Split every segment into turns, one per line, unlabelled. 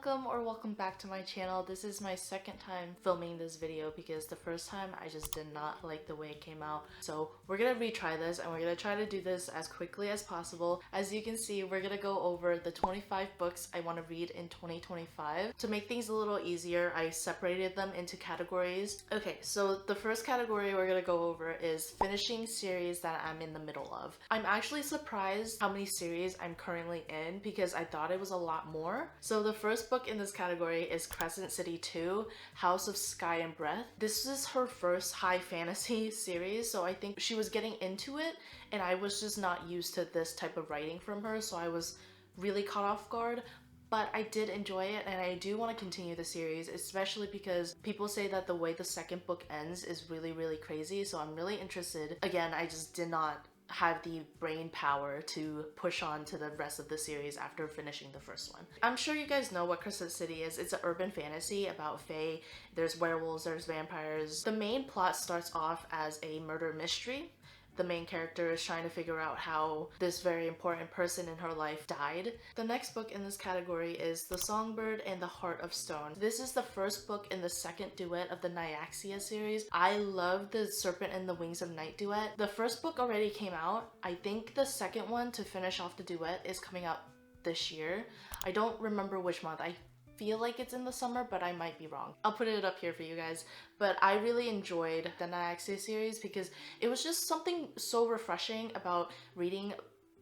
welcome or welcome back to my channel. This is my second time filming this video because the first time I just did not like the way it came out. So we're gonna retry this and we're gonna try to do this as quickly as possible. As you can see, we're gonna go over the 25 books I want to read in 2025. To make things a little easier, I separated them into categories. Okay, so the first category we're gonna go over is finishing series that I'm in the middle of. I'm actually surprised how many series I'm currently in because I thought it was a lot more. So the first book in this category is Crescent City 2, House of Sky and Breath. This is her first high fantasy series, so I think she was getting into it and I was just not used to this type of writing from her, so I was really caught off guard. But I did enjoy it and I do want to continue the series, especially because people say that the way the second book ends is really crazy, so I'm really interested. Again, I just did not have the brain power to push on to the rest of the series after finishing the first one. I'm sure you guys know what Crescent City is. It's an urban fantasy about fae. There's werewolves, there's vampires. The main plot starts off as a murder mystery. The main character is trying to figure out how this very important person in her life died. The next book in this category is The Songbird and the Heart of Stone. This is the first book in the second duet of the Nyaxia series. I love the Serpent and the Wings of Night duet. The first book already came out. I think the second one to finish off the duet is coming out this year. I don't remember which month. I feel like it's in the summer, but I might be wrong. I'll put it up here for you guys. But I really enjoyed the Nyaxia series because it was just something so refreshing about reading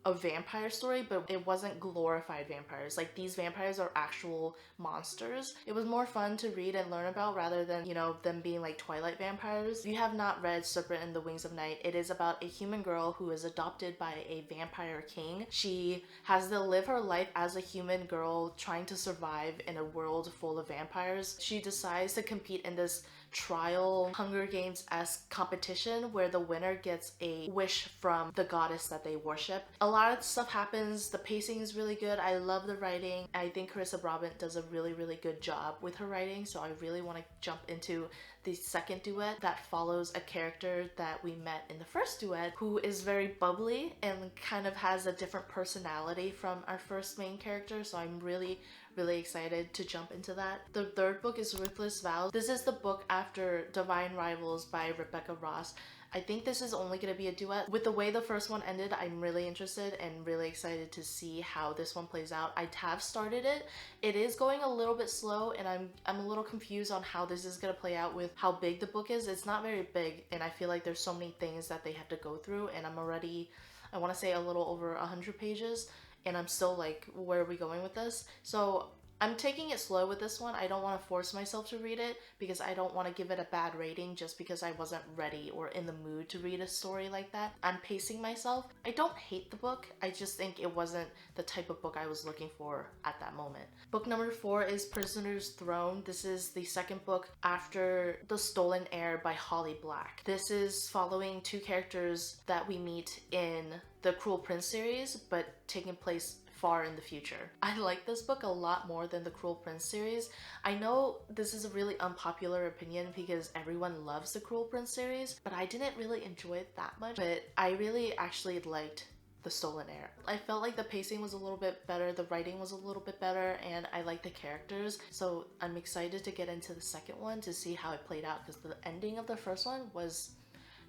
a vampire story, but it wasn't glorified vampires. Like, these vampires are actual monsters. It was more fun to read and learn about rather than, you know, them being like Twilight vampires. If you have not read Serpent and the Wings of Night, it is about a human girl who is adopted by a vampire king. She has to live her life as a human girl trying to survive in a world full of vampires. She decides to compete in this trial Hunger Games-esque competition where the winner gets a wish from the goddess that they worship. A lot of stuff happens. The pacing is really good. I love the writing. I think Carissa Brabant does a really good job with her writing, so I really want to jump into the second duet that follows a character that we met in the first duet who is very bubbly and kind of has a different personality from our first main character, so I'm really excited to jump into that. The third book is Ruthless Vows. This is the book after Divine Rivals by Rebecca Ross. I think this is only going to be a duet. With the way the first one ended, I'm really interested and really excited to see how this one plays out. I have started it. It is going a little bit slow and I'm a little confused on how this is going to play out with how big the book is. It's not very big and I feel like there's so many things that they have to go through, and I'm already, I want to say, a little over 100 pages and I'm still like, where are we going with this? So I'm taking it slow with this one. I don't want to force myself to read it because I don't want to give it a bad rating just because I wasn't ready or in the mood to read a story like that. I'm pacing myself. I don't hate the book. I just think it wasn't the type of book I was looking for at that moment. Book number 4 is Prisoner's Throne. This is the second book after The Stolen Heir by Holly Black. This is following two characters that we meet in the Cruel Prince series, but taking place far in the future. I like this book a lot more than the Cruel Prince series. I know this is a really unpopular opinion because everyone loves the Cruel Prince series, but I didn't really enjoy it that much. But I really actually liked The Stolen Heir. I felt like the pacing was a little bit better, the writing was a little bit better, and I like the characters. So I'm excited to get into the second one to see how it played out because the ending of the first one was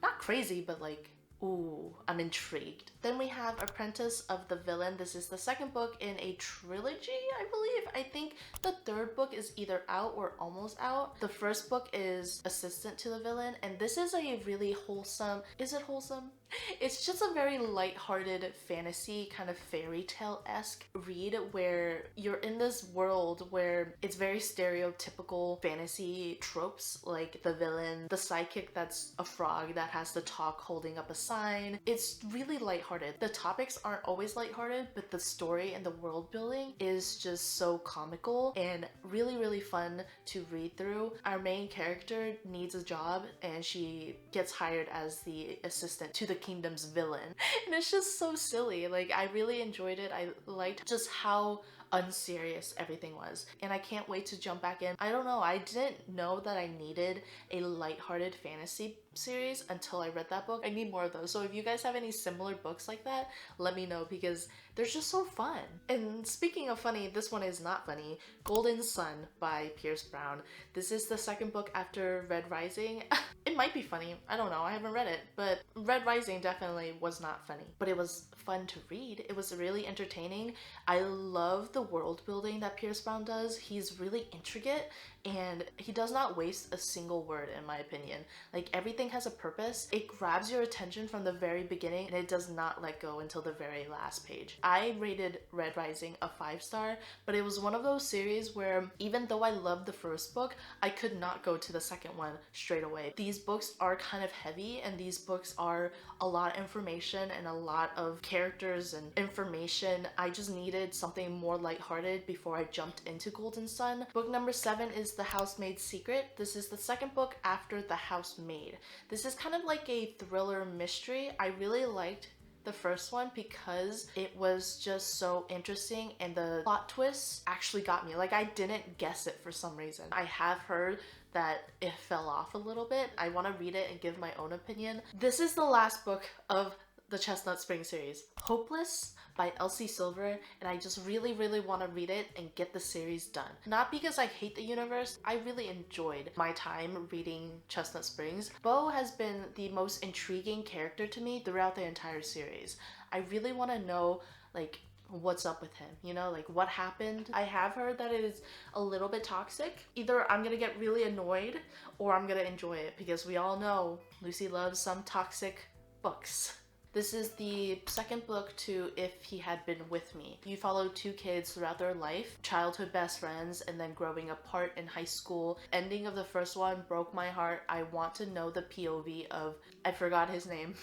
not crazy, but like, ooh, I'm intrigued. Then we have Apprentice of the Villain. This is the second book in a trilogy, I believe. I think the third book is either out or almost out. The first book is Assistant to the Villain, and this is a really wholesome, is it wholesome? It's just a very light-hearted fantasy, kind of fairy tale-esque read where you're in this world where it's very stereotypical fantasy tropes, like the villain, the sidekick that's a frog that has to talk holding up a sign. It's really lighthearted. The topics aren't always lighthearted, but the story and the world building is just so comical and really fun to read through. Our main character needs a job and she gets hired as the assistant to the kingdom's villain, and it's just so silly. Like, I really enjoyed it. I liked just how unserious everything was. And I can't wait to jump back in. I don't know, I didn't know that I needed a lighthearted fantasy series until I read that book. I need more of those. So if you guys have any similar books like that, let me know because they're just so fun. And speaking of funny, this one is not funny. Golden Sun by Pierce Brown. This is the second book after Red Rising. It might be funny. I don't know. I haven't read it, but Red Rising definitely was not funny, but it was fun to read. It was really entertaining. I love the world building that Pierce Brown does. He's really intricate and he does not waste a single word in my opinion. Like everything has a purpose. It grabs your attention from the very beginning and it does not let go until the very last page. I rated Red Rising a 5-star, but it was one of those series where even though I loved the first book, I could not go to the second one straight away. These books are kind of heavy and these books are a lot of information and a lot of characters and information. I just needed something more lighthearted before I jumped into Golden Sun. Book number 7 is The Housemaid's Secret. This is the second book after The Housemaid. This is kind of like a thriller mystery. I really liked the first one because it was just so interesting and the plot twists actually got me. Like I didn't guess it for some reason. I have heard that it fell off a little bit. I want to read it and give my own opinion. This is the last book of the Chestnut Spring series, Hopeless by Elsie Silver, and I just really want to read it and get the series done. Not because I hate the universe, I really enjoyed my time reading Chestnut Springs. Beau has been the most intriguing character to me throughout the entire series. I really want to know like what's up with him, you know, like what happened. I have heard that it is a little bit toxic. Either I'm gonna get really annoyed or I'm gonna enjoy it because we all know Lucy loves some toxic books. This is the second book to If He Had Been With Me. You follow two kids throughout their life, childhood best friends, and then growing apart in high school. Ending of the first one broke my heart. I want to know the POV of, I forgot his name.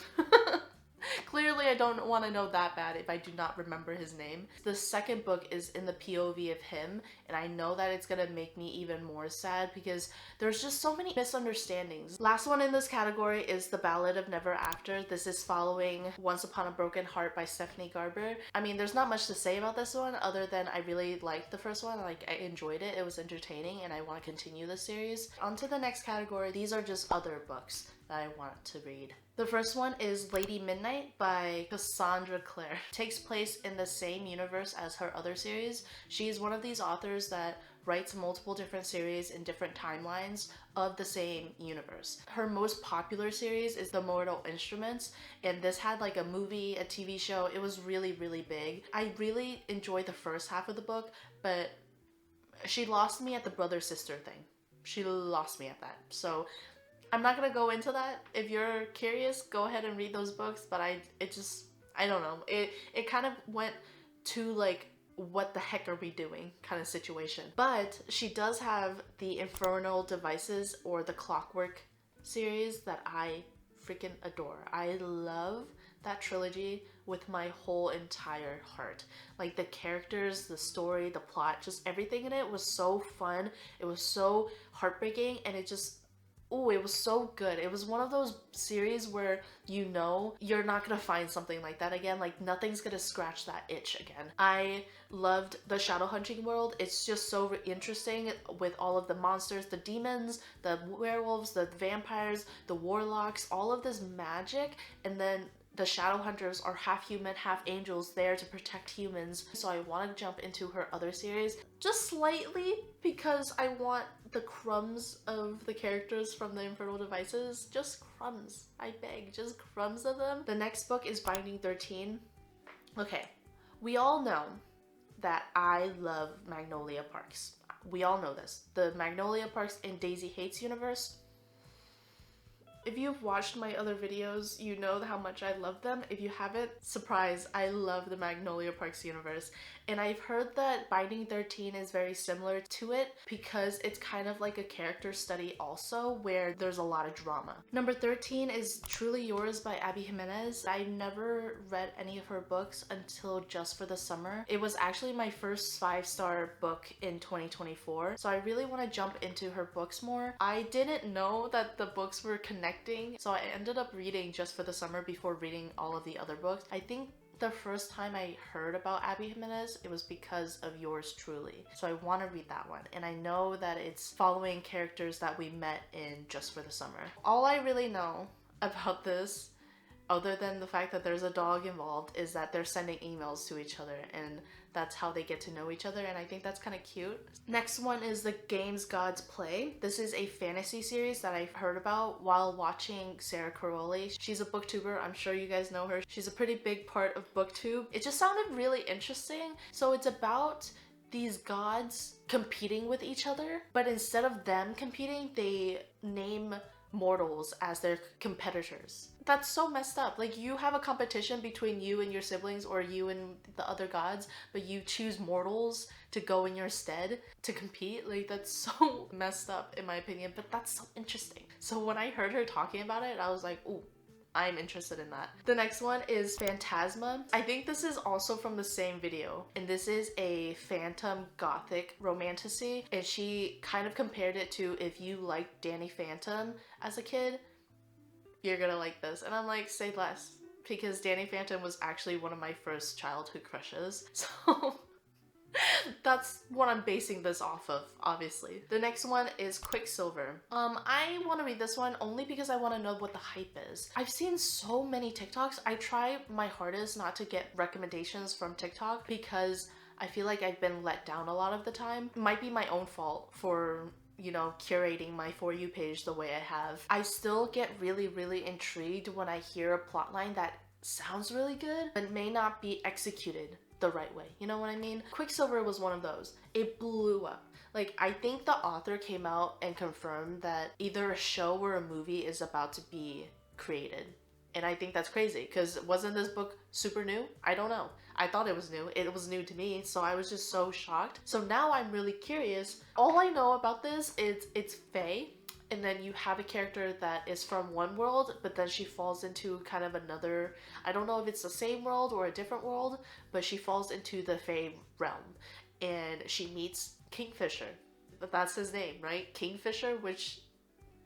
Clearly I don't want to know that bad if I do not remember his name. The second book is in the POV of him, and I know that it's gonna make me even more sad because there's just so many misunderstandings. Last one in this category is The Ballad of Never After. This is following Once Upon a Broken Heart by Stephanie Garber. I mean, there's not much to say about this one other than I really liked the first one. Like, I enjoyed it. It was entertaining and I want to continue the series. On to the next category. These are just other books that I want to read. The first one is Lady Midnight by Cassandra Clare. It takes place in the same universe as her other series. She's one of these authors that writes multiple different series in different timelines of the same universe. Her most popular series is The Mortal Instruments, and this had like a movie, a TV show. It was really big. I really enjoyed the first half of the book, but she lost me at the brother-sister thing. She lost me at that. So I'm not gonna go into that. If you're curious, go ahead and read those books, but I don't know. It kind of went to like, what the heck are we doing kind of situation. But she does have the Infernal Devices or the Clockwork series that I freaking adore. I love that trilogy with my whole entire heart. Like the characters, the story, the plot, just everything in it was so fun. It was so heartbreaking and it just, oh, it was so good. It was one of those series where you know you're not gonna find something like that again. Like nothing's gonna scratch that itch again. I loved the shadow hunting world. It's just so interesting with all of the monsters, the demons, the werewolves, the vampires, the warlocks, all of this magic, and then the shadow hunters are half human, half angels there to protect humans. So I want to jump into her other series just slightly because I want the crumbs of the characters from the Infernal Devices. Just crumbs. I beg, just crumbs of them. The next book is Binding 13. Okay, we all know that I love Magnolia Parks. We all know this. The Magnolia Parks and Daisy Hates universe. If you've watched my other videos, you know how much I love them. If you haven't, surprise, I love the Magnolia Parks universe. And I've heard that Binding 13 is very similar to it because it's kind of like a character study also where there's a lot of drama. Number 13 is Truly Yours by Abby Jimenez. I never read any of her books until just for the summer. It was actually my first 5-star book in 2024. So I really want to jump into her books more. I didn't know that the books were connecting, so I ended up reading just for the summer before reading all of the other books. I think the first time I heard about Abby Jimenez, it was because of Yours Truly. So I want to read that one. And I know that it's following characters that we met in Just for the Summer. All I really know about this, other than the fact that there's a dog involved, is that they're sending emails to each other, and that's how they get to know each other, and I think that's kind of cute. Next one is The Games Gods Play. This is a fantasy series that I've heard about while watching Sarah Caroli. She's a booktuber. I'm sure you guys know her. She's a pretty big part of booktube. It just sounded really interesting. So it's about these gods competing with each other, but instead of them competing, they name mortals as their competitors. That's so messed up. Like, you have a competition between you and your siblings or you and the other gods, but you choose mortals to go in your stead to compete. Like, that's so messed up in my opinion, but that's so interesting. So when I heard her talking about it, I was like, ooh, I'm interested in that. The next one is Phantasma. I think this is also from the same video, and this is a phantom gothic romantasy, and she kind of compared it to, if you liked Danny Phantom as a kid, you're gonna like this. And I'm like, say less, because Danny Phantom was actually one of my first childhood crushes. So that's what I'm basing this off of, obviously. The next one is Quicksilver. I want to read this one only because I want to know what the hype is. I've seen so many TikToks. I try my hardest not to get recommendations from TikTok because I feel like I've been let down a lot of the time. It might be my own fault for, you know, curating my For You page the way I have. I still get really, really intrigued when I hear a plotline that sounds really good but may not be executed the right way. You know what I mean? Quicksilver was one of those. It blew up. Like, I think the author came out and confirmed that either a show or a movie is about to be created. And I think that's crazy, because wasn't this book super new? I don't know. I thought it was new. It was new to me, so I was just so shocked. So now I'm really curious. All I know about this is it's Fae, and then you have a character that is from one world, but then she falls into kind of another, I don't know if it's the same world or a different world, but she falls into the Fae realm, and she meets Kingfisher. That's his name, right? Kingfisher, which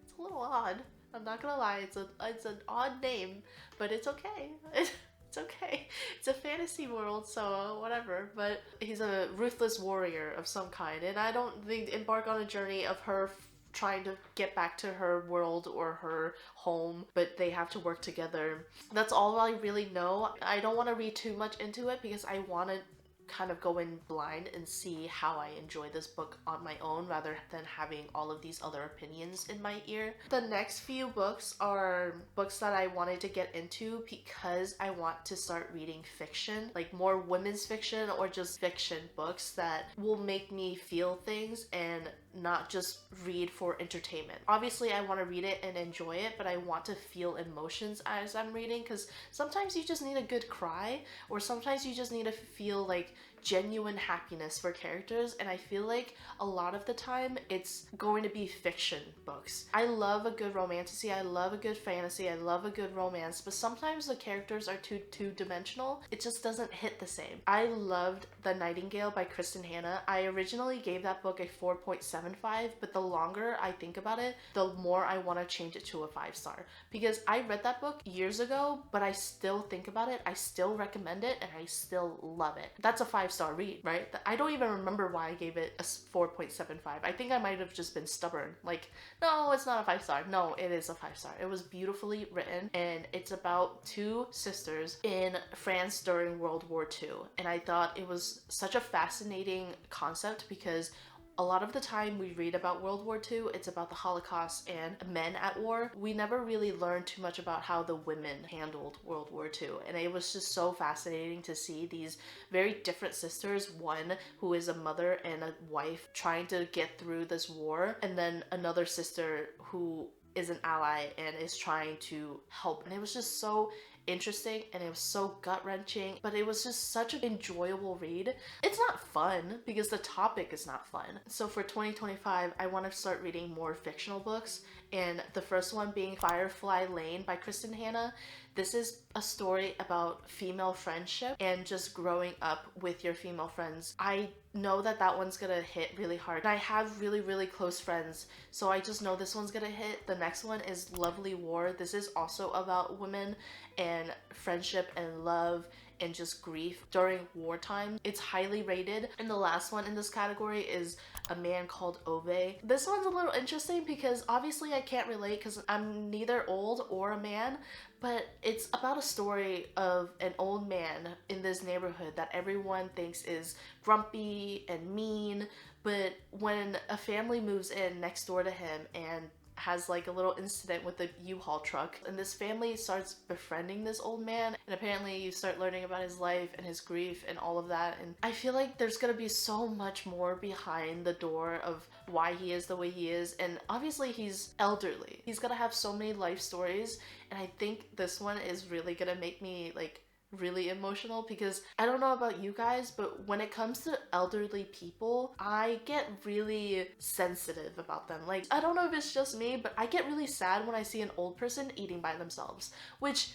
is a little odd. I'm not gonna lie, it's an odd name, but it's okay. It's okay. It's a fantasy world, so whatever. But he's a ruthless warrior of some kind, and I don't think embark on a journey of her trying to get back to her world or her home, but they have to work together. That's all I really know. I don't want to read too much into it because I want to kind of go in blind and see how I enjoy this book on my own rather than having all of these other opinions in my ear. The next few books are books that I wanted to get into because I want to start reading fiction, like more women's fiction or just fiction books that will make me feel things and not just read for entertainment. Obviously I want to read it and enjoy it, but I want to feel emotions as I'm reading, because sometimes you just need a good cry, or sometimes you just need to feel like genuine happiness for characters, and I feel like a lot of the time it's going to be fiction books. I love a good romantasy, I love a good fantasy, I love a good romance, but sometimes the characters are too two-dimensional. It just doesn't hit the same. I loved The Nightingale by Kristen Hanna. I originally gave that book a 4.75, but the longer I think about it, the more I want to change it to a 5-star, because I read that book years ago, but I still think about it, I still recommend it, and I still love it. That's a 5-star read, right? I don't even remember why I gave it a 4.75. I think I might have just been stubborn. Like, no, it's not a 5-star. No, it is a 5-star. It was beautifully written, and it's about two sisters in France during World War II. And I thought it was such a fascinating concept because a lot of the time we read about World War II, it's about the Holocaust and men at war. We never really learned too much about how the women handled World War II. And it was just so fascinating to see these very different sisters, one who is a mother and a wife trying to get through this war, and then another sister who is an ally and is trying to help. And it was just so interesting, and it was so gut-wrenching, but it was just such an enjoyable read. It's not fun because the topic is not fun. So for 2025, I want to start reading more fictional books, and the first one being Firefly Lane by Kristen Hanna. This is a story about female friendship and just growing up with your female friends. I know that that one's gonna hit really hard. I have really, really close friends, so I just know this one's gonna hit. The next one is Lovely War. This is also about women and friendship and love and just grief during wartime. It's highly rated. And the last one in this category is A Man Called Ove. This one's a little interesting because obviously I can't relate because I'm neither old or a man, but it's about a story of an old man in this neighborhood that everyone thinks is grumpy and mean, but when a family moves in next door to him and has like a little incident with the U-Haul truck, and this family starts befriending this old man, and apparently you start learning about his life and his grief and all of that. And I feel like there's gonna be so much more behind the door of why he is the way he is, and obviously he's elderly. He's gonna have so many life stories, and I think this one is really gonna make me like really emotional because I don't know about you guys, but when it comes to elderly people, I get really sensitive about them. Like, I don't know if it's just me, but I get really sad when I see an old person eating by themselves, which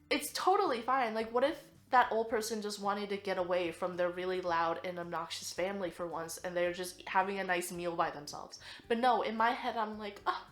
it's totally fine. Like, what if that old person just wanted to get away from their really loud and obnoxious family for once and they're just having a nice meal by themselves? But no, in my head I'm like, oh,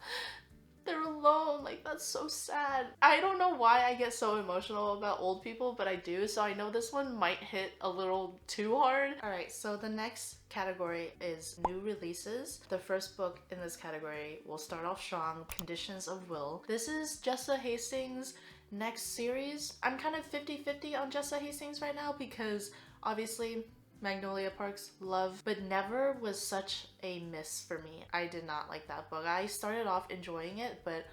they're alone. Like, that's so sad. I don't know why I get so emotional about old people, but I do, so I know this one might hit a little too hard. Alright, so the next category is new releases. The first book in this category will start off strong, Conditions of Will. This is Jessa Hastings' next series. I'm kind of 50-50 on Jessa Hastings right now because obviously Magnolia Parks, love, but Never was such a miss for me. I did not like that book. I started off enjoying it, but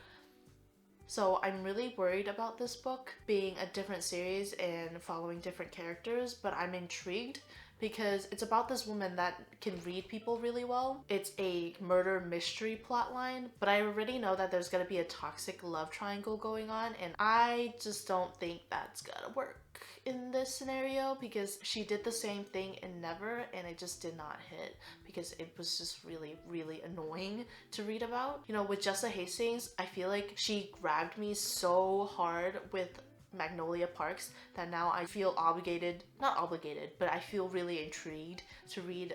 so I'm really worried about this book being a different series and following different characters, but I'm intrigued because it's about this woman that can read people really well. It's a murder mystery plotline, but I already know that there's gonna be a toxic love triangle going on, and I just don't think that's gonna work in this scenario because she did the same thing in Never and it just did not hit because it was just really annoying to read about. You know, with Jessa Hastings, I feel like she grabbed me so hard with Magnolia Parks that now I feel obligated, not obligated, but I feel really intrigued to read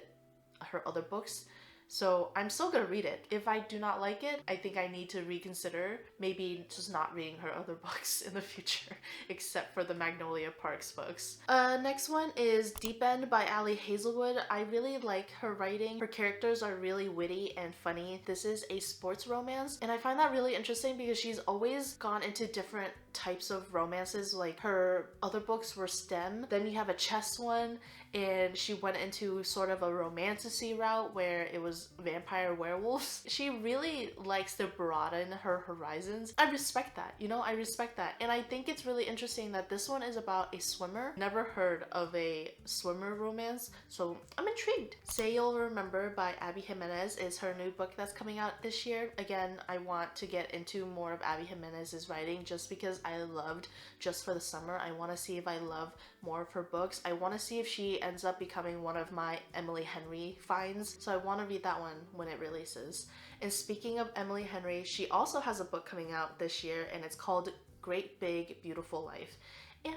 her other books. So I'm still gonna read it. If I do not like it, I think I need to reconsider maybe just not reading her other books in the future, except for the Magnolia Parks books. Next one is Deep End by Ali Hazelwood. I really like her writing. Her characters are really witty and funny. This is a sports romance, and I find that really interesting because she's always gone into different types of romances. Like, her other books were STEM, then you have a chess one, and she went into sort of a romantasy route where it was vampire werewolves. She really likes to broaden her horizons. I respect that, you know, I respect that. And I think it's really interesting that this one is about a swimmer. Never heard of a swimmer romance, so I'm intrigued. Say You'll Remember by Abby Jimenez is her new book that's coming out this year. Again, I want to get into more of Abby Jimenez's writing just because I loved Just for the Summer. I want to see if I love more of her books. I want to see if she ends up becoming one of my Emily Henry finds, so I want to read that one when it releases. And speaking of Emily Henry, she also has a book coming out this year and it's called Great Big Beautiful Life, and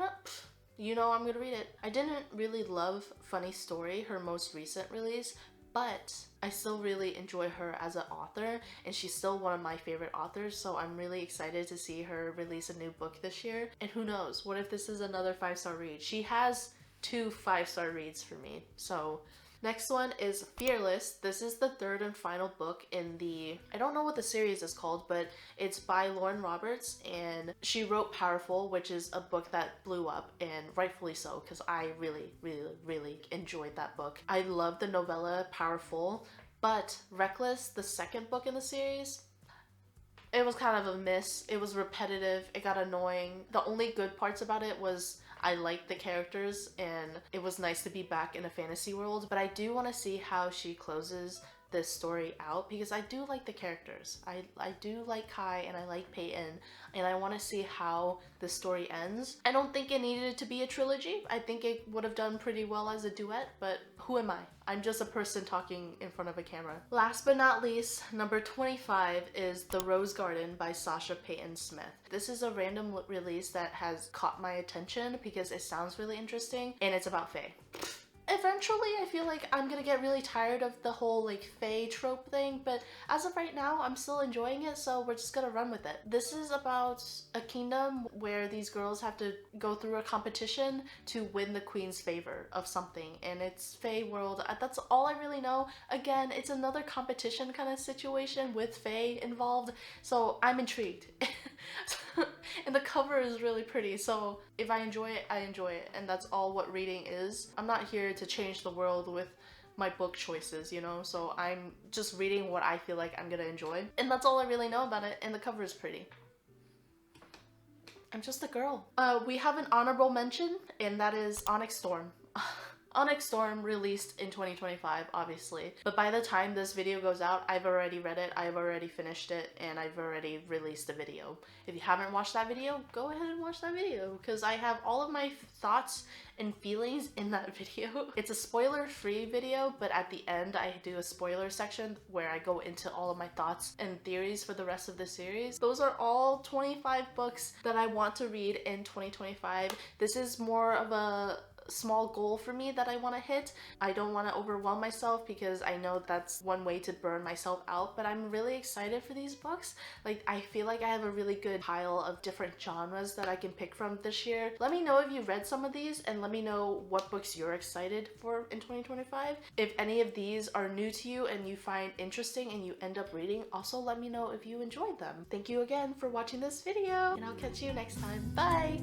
you know I'm gonna read it. I didn't really love Funny Story, her most recent release, but I still really enjoy her as an author and she's still one of my favorite authors, so I'm really excited to see her release a new book this year. And who knows, what if this is another 5-star read? She has 2 5-star reads for me. So next one is Fearless. This is the third and final book in the, I don't know what the series is called, but it's by Lauren Roberts, and she wrote Powerful, which is a book that blew up, and rightfully so, because I really enjoyed that book. I love the novella Powerful, but Reckless, the second book in the series, it was kind of a miss. It was repetitive, it got annoying. The only good parts about it was I liked the characters and it was nice to be back in a fantasy world, but I do want to see how she closes this story out because I do like the characters. I do like Kai and I like Peyton, and I want to see how the story ends. I don't think it needed to be a trilogy. I think it would have done pretty well as a duet, but who am I? I'm just a person talking in front of a camera. Last but not least, number 25 is The Rose Garden by Sasha Peyton Smith. This is a random release that has caught my attention because it sounds really interesting and it's about Faye. Eventually, I feel like I'm gonna get really tired of the whole like fae trope thing, but as of right now, I'm still enjoying it, so we're just gonna run with it. This is about a kingdom where these girls have to go through a competition to win the queen's favor of something, and it's fae world. That's all I really know. Again, it's another competition kind of situation with fae involved, so I'm intrigued. And the cover is really pretty, so if I enjoy it, I enjoy it, and that's all what reading is. I'm not here to change the world with my book choices, you know, so I'm just reading what I feel like I'm gonna enjoy, and that's all I really know about it, and the cover is pretty. I'm just a girl. We have an honorable mention, and that is Onyx Storm. Onyx Storm released in 2025, obviously, but by the time this video goes out, I've already read it, I've already finished it, and I've already released a video. If you haven't watched that video, go ahead and watch that video, because I have all of my thoughts and feelings in that video. It's a spoiler-free video, but at the end I do a spoiler section where I go into all of my thoughts and theories for the rest of the series. Those are all 25 books that I want to read in 2025. This is more of a small goal for me that I want to hit. I don't want to overwhelm myself because I know that's one way to burn myself out, but I'm really excited for these books. Like, I feel like I have a really good pile of different genres that I can pick from this year. Let me know if you read some of these, and let me know what books you're excited for in 2025. If any of these are new to you and you find interesting and you end up reading, also let me know if you enjoyed them. Thank you again for watching this video, and I'll catch you next time. Bye!